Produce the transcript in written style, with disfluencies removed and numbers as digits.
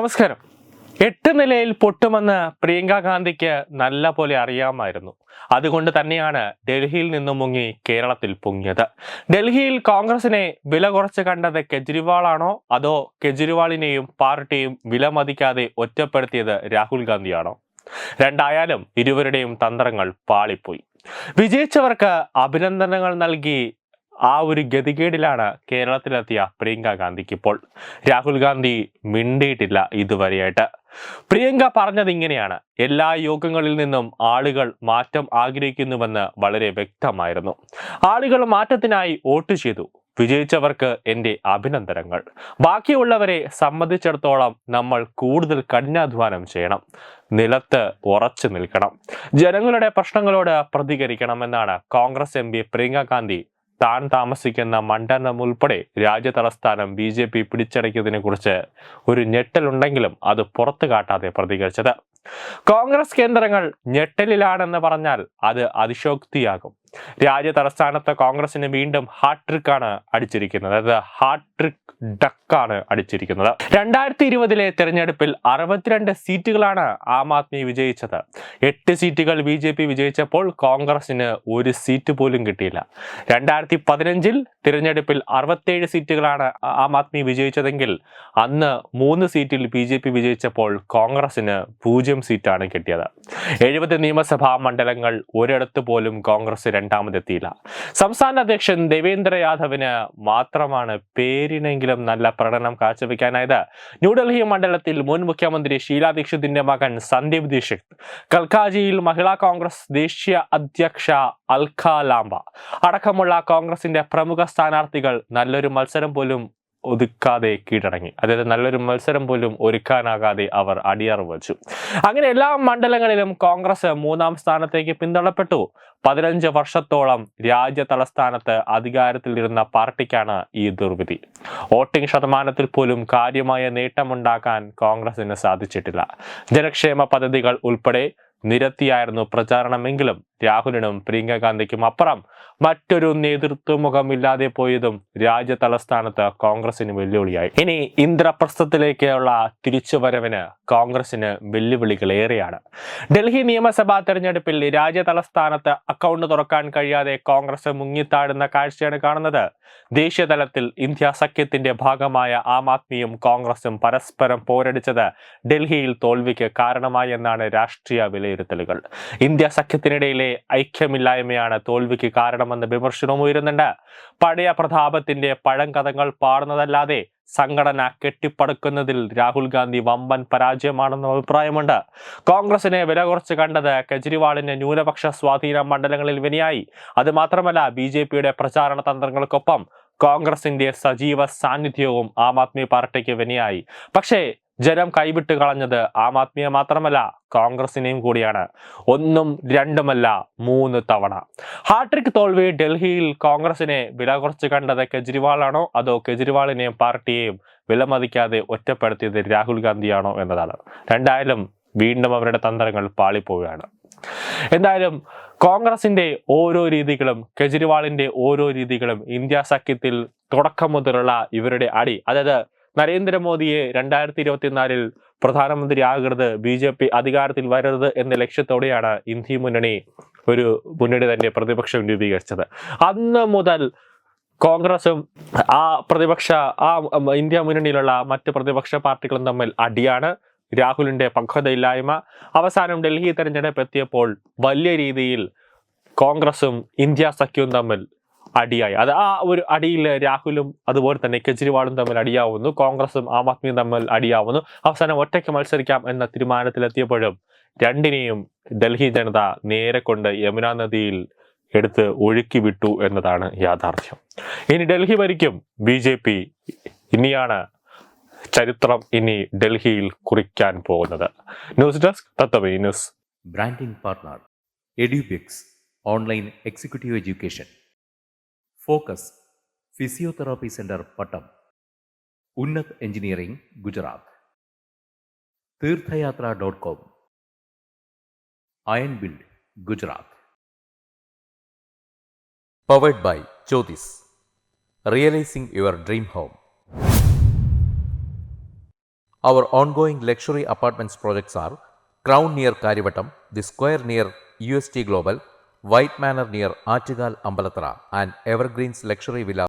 നമസ്കാരം. 8 നിലയിൽ പൊട്ടുമെന്ന് പ്രിയങ്ക ഗാന്ധിക്ക് നല്ല പോലെ അറിയാമായിരുന്നു. അതുകൊണ്ട് തന്നെയാണ് ഡൽഹിയിൽ നിന്നും മുങ്ങി കേരളത്തിൽ പൊങ്ങിയത്. ഡൽഹിയിൽ കോൺഗ്രസിനെ വില കുറച്ച് കണ്ടത് കെജ്രിവാളാണോ അതോ കെജ്രിവാളിനെയും പാർട്ടിയും വിലമതിക്കാതെ ഒറ്റപ്പെടുത്തിയത് രാഹുൽ ഗാന്ധിയാണോ? രണ്ടായാലും ഇരുവരുടെയും തന്ത്രങ്ങൾ പാളിപ്പോയി. വിജയിച്ചവർക്ക് അഭിനന്ദനങ്ങൾ നൽകി ആ ഒരു ഗതികേടിലാണ് കേരളത്തിലെത്തിയ പ്രിയങ്ക ഗാന്ധിക്ക് ഇപ്പോൾ. രാഹുൽ ഗാന്ധി മിണ്ടിയിട്ടില്ല ഇതുവരെയായിട്ട്. പ്രിയങ്ക പറഞ്ഞത് ഇങ്ങനെയാണ്: എല്ലാ യോഗങ്ങളിൽ നിന്നും ആളുകൾ മാറ്റം ആഗ്രഹിക്കുന്നുവെന്ന് വളരെ വ്യക്തമായിരുന്നു. ആളുകൾ മാറ്റത്തിനായി വോട്ട് ചെയ്തു. വിജയിച്ചവർക്ക് എൻ്റെ അഭിനന്ദനങ്ങൾ. ബാക്കിയുള്ളവരെ സംബന്ധിച്ചിടത്തോളം നമ്മൾ കൂടുതൽ കഠിനാധ്വാനം ചെയ്യണം, നിലത്ത് ഉറച്ചു നിൽക്കണം, ജനങ്ങളുടെ പ്രശ്നങ്ങളോട് പ്രതികരിക്കണമെന്നാണ് കോൺഗ്രസ് എം പി പ്രിയങ്ക ഗാന്ധി താൻ താമസിക്കുന്ന മണ്ഡലം ഉൾപ്പെടെ രാജ്യതലസ്ഥാനം BJP പിടിച്ചടക്കിയതിനെ കുറിച്ച് ഒരു ഞെട്ടലുണ്ടെങ്കിലും അത് പുറത്തു കാട്ടാതെ പ്രതികരിച്ചത്. കോൺഗ്രസ് കേന്ദ്രങ്ങൾ ഞെട്ടലിലാണെന്ന് പറഞ്ഞാൽ അത് അതിശോക്തിയാകും. രാജ്യതലസ്ഥാനത്ത് കോൺഗ്രസിന് വീണ്ടും ഹാട്രിക്കാണ് അടിച്ചിരിക്കുന്നത്. അത് ഹാട്രിക് ഡക്കാണ് അടിച്ചിരിക്കുന്നത്. 2020 തെരഞ്ഞെടുപ്പിൽ 62 സീറ്റുകളാണ് ആം ആദ്മി വിജയിച്ചത്. 8 സീറ്റുകൾ BJP വിജയിച്ചപ്പോൾ കോൺഗ്രസിന് ഒരു സീറ്റ് പോലും കിട്ടിയില്ല. 2015 തിരഞ്ഞെടുപ്പിൽ 67 സീറ്റുകളാണ് ആം ആദ്മി വിജയിച്ചതെങ്കിൽ അന്ന് 3 സീറ്റിൽ BJP വിജയിച്ചപ്പോൾ കോൺഗ്രസിന് 0 സീറ്റാണ് കിട്ടിയത്. 70 നിയമസഭാ മണ്ഡലങ്ങൾ ഒരിടത്ത് പോലും കോൺഗ്രസ് രണ്ടാമതെത്തിയില്ല. സംസ്ഥാന അധ്യക്ഷൻ ദേവേന്ദ്ര യാദവിന് മാത്രമാണ് പേരിനെങ്കിലും നല്ല പ്രകടനം കാഴ്ചവെക്കാനായത്. ന്യൂഡൽഹി മണ്ഡലത്തിൽ മുൻ മുഖ്യമന്ത്രി ഷീലാ ദീക്ഷിതിന്റെ മകൻ സന്ദീപ് ദീക്ഷിത്, കൽക്കാജിയിൽ മഹിളാ കോൺഗ്രസ് ദേശീയ അധ്യക്ഷ അൽഖ ലാംബ അടക്കമുള്ള കോൺഗ്രസിന്റെ പ്രമുഖ സ്ഥാനാർത്ഥികൾ നല്ലൊരു മത്സരം പോലും ഒതുക്കാതെ കീഴടങ്ങി. അതായത് നല്ലൊരു മത്സരം പോലും ഒരുക്കാനാകാതെ അവർ അടിയറ വച്ചു. അങ്ങനെ എല്ലാ മണ്ഡലങ്ങളിലും കോൺഗ്രസ് 3-ാം സ്ഥാനത്തേക്ക് പിന്തള്ളപ്പെട്ടു. 15 വർഷത്തോളം രാജ്യ തലസ്ഥാനത്ത് അധികാരത്തിലിരുന്ന പാർട്ടിക്കാണ് ഈ ദുർവിധി. വോട്ടിംഗ് ശതമാനത്തിൽ പോലും കാര്യമായ നേട്ടമുണ്ടാക്കാൻ കോൺഗ്രസിന് സാധിച്ചിട്ടില്ല. ജനക്ഷേമ പദ്ധതികൾ ഉൾപ്പെടെ നിരത്തിയായിരുന്നു പ്രചാരണമെങ്കിലും രാഹുലിനും പ്രിയങ്ക ഗാന്ധിക്കും അപ്പുറം മറ്റൊരു നേതൃത്വമുഖമില്ലാതെ പോയതും രാജ്യ തലസ്ഥാനത്ത് കോൺഗ്രസിന് വെല്ലുവിളിയായി. ഇനി ഇന്ദ്രപ്രസ്ഥത്തിലേക്കുള്ള തിരിച്ചുവരവിന് കോൺഗ്രസിന് വെല്ലുവിളികൾ ഏറെയാണ്. ഡൽഹി നിയമസഭാ തെരഞ്ഞെടുപ്പിൽ രാജ്യ തലസ്ഥാനത്ത് അക്കൗണ്ട് തുറക്കാൻ കഴിയാതെ കോൺഗ്രസ് മുങ്ങിത്താടുന്ന കാഴ്ചയാണ് കാണുന്നത്. ദേശീയ തലത്തിൽ ഇന്ത്യ സഖ്യത്തിന്റെ ഭാഗമായ ആം ആദ്മിയും കോൺഗ്രസും പരസ്പരം പോരടിച്ചത് ഡൽഹിയിൽ തോൽവിക്ക് കാരണമായി എന്നാണ് രാഷ്ട്രീയ വിലയിരുത്തലുകൾ. ഇന്ത്യ സഖ്യത്തിനിടയിലെ ഐക്യമില്ലായ്മയാണ് തോൽവിക്ക് കാരണമെന്ന് വിമർശനവും ഉയരുന്നുണ്ട്. പഴയ പ്രതാപത്തിന്റെ പഴങ്കഥകൾ പാടുന്നതല്ലാതെ സംഘടന കെട്ടിപ്പടുക്കുന്നതിൽ രാഹുൽ ഗാന്ധി വമ്പൻ പരാജയമാണെന്ന അഭിപ്രായമുണ്ട്. കോൺഗ്രസിനെ വില കുറച്ച് കണ്ടത് കെജ്രിവാളിന് ന്യൂനപക്ഷ സ്വാധീന മണ്ഡലങ്ങളിൽ വിനയായി. അത് മാത്രമല്ല, BJPയുടെ പ്രചാരണ തന്ത്രങ്ങൾക്കൊപ്പം കോൺഗ്രസിന്റെ സജീവ സാന്നിധ്യവും ആം ആദ്മി പാർട്ടിക്ക് വിനയായി. പക്ഷേ ജനം കൈവിട്ട് കളഞ്ഞത് ആം ആദ്മിയെ മാത്രമല്ല കോൺഗ്രസിനെയും കൂടിയാണ്. 1ഉം 2ഉമല്ല 3 തവണ. ഹാട്രിക് തോൽവി ഡൽഹിയിൽ കോൺഗ്രസിനെ വില കുറച്ച് കണ്ടത് കെജ്രിവാളാണോ അതോ കെജ്രിവാളിനെയും പാർട്ടിയെയും വിലമതിക്കാതെ ഒറ്റപ്പെടുത്തിയത് രാഹുൽ ഗാന്ധിയാണോ എന്നതാണ്. രണ്ടായാലും വീണ്ടും അവരുടെ തന്ത്രങ്ങൾ പാളിപ്പോവുകയാണ്. എന്തായാലും കോൺഗ്രസിന്റെ ഓരോ രീതികളും കെജ്രിവാളിന്റെ ഓരോ രീതികളും ഇന്ത്യ സഖ്യത്തിൽ തുടക്കം മുതലുള്ള ഇവരുടെ അടി, അതായത് നരേന്ദ്രമോദിയെ 2024 പ്രധാനമന്ത്രി ആകരുത്, BJP അധികാരത്തിൽ വരരുത് എന്ന ലക്ഷ്യത്തോടെയാണ് ഇന്ത്യ മുന്നണി ഒരു മുന്നണി തന്നെ പ്രതിപക്ഷം രൂപീകരിച്ചത്. അന്ന് മുതൽ കോൺഗ്രസും ഇന്ത്യ മുന്നണിയിലുള്ള മറ്റ് പ്രതിപക്ഷ പാർട്ടികളും തമ്മിൽ അടിയാണ്. രാഹുലിന്റെ പക്വതയില്ലായ്മ അവസാനം ഡൽഹി തെരഞ്ഞെടുപ്പ് എത്തിയപ്പോൾ വലിയ രീതിയിൽ കോൺഗ്രസും ഇന്ത്യ സഖ്യവും തമ്മിൽ അടിയായി. അത് ആ ഒരു അടിയിൽ രാഹുലും അതുപോലെ തന്നെ കെജ്രിവാളും തമ്മിൽ അടിയാവുന്നു, കോൺഗ്രസും ആം ആദ്മിയും തമ്മിൽ അടിയാവുന്നു. അവസാനം ഒറ്റയ്ക്ക് മത്സരിക്കാം എന്ന തീരുമാനത്തിലെത്തിയപ്പോഴും രണ്ടിനെയും ഡൽഹി ജനത നേരെ കൊണ്ട് യമുന നദിയിൽ എടുത്ത് ഒഴുക്കി വിട്ടു എന്നതാണ് യാഥാർത്ഥ്യം. ഇനി ഡൽഹി ഭരിക്കും BJP. ഇനിയാണ് ചരിത്രം ഇനി ഡൽഹിയിൽ കുറിക്കാൻ പോകുന്നത്. News desk Tattvamayi news. Branding partner Edubix online executive education. Focus physiotherapy centre Pattom. Unnath engineering Gujarat. തീർത്ഥയാത്ര.com. Iron build Gujarat. Powered by Jyothis, realising your dream home. Our ongoing luxury apartments projects are Crown near Karivattam, The Square near UST Global, White Manor near Achigal Ambalatra, and Evergreens Luxury Villa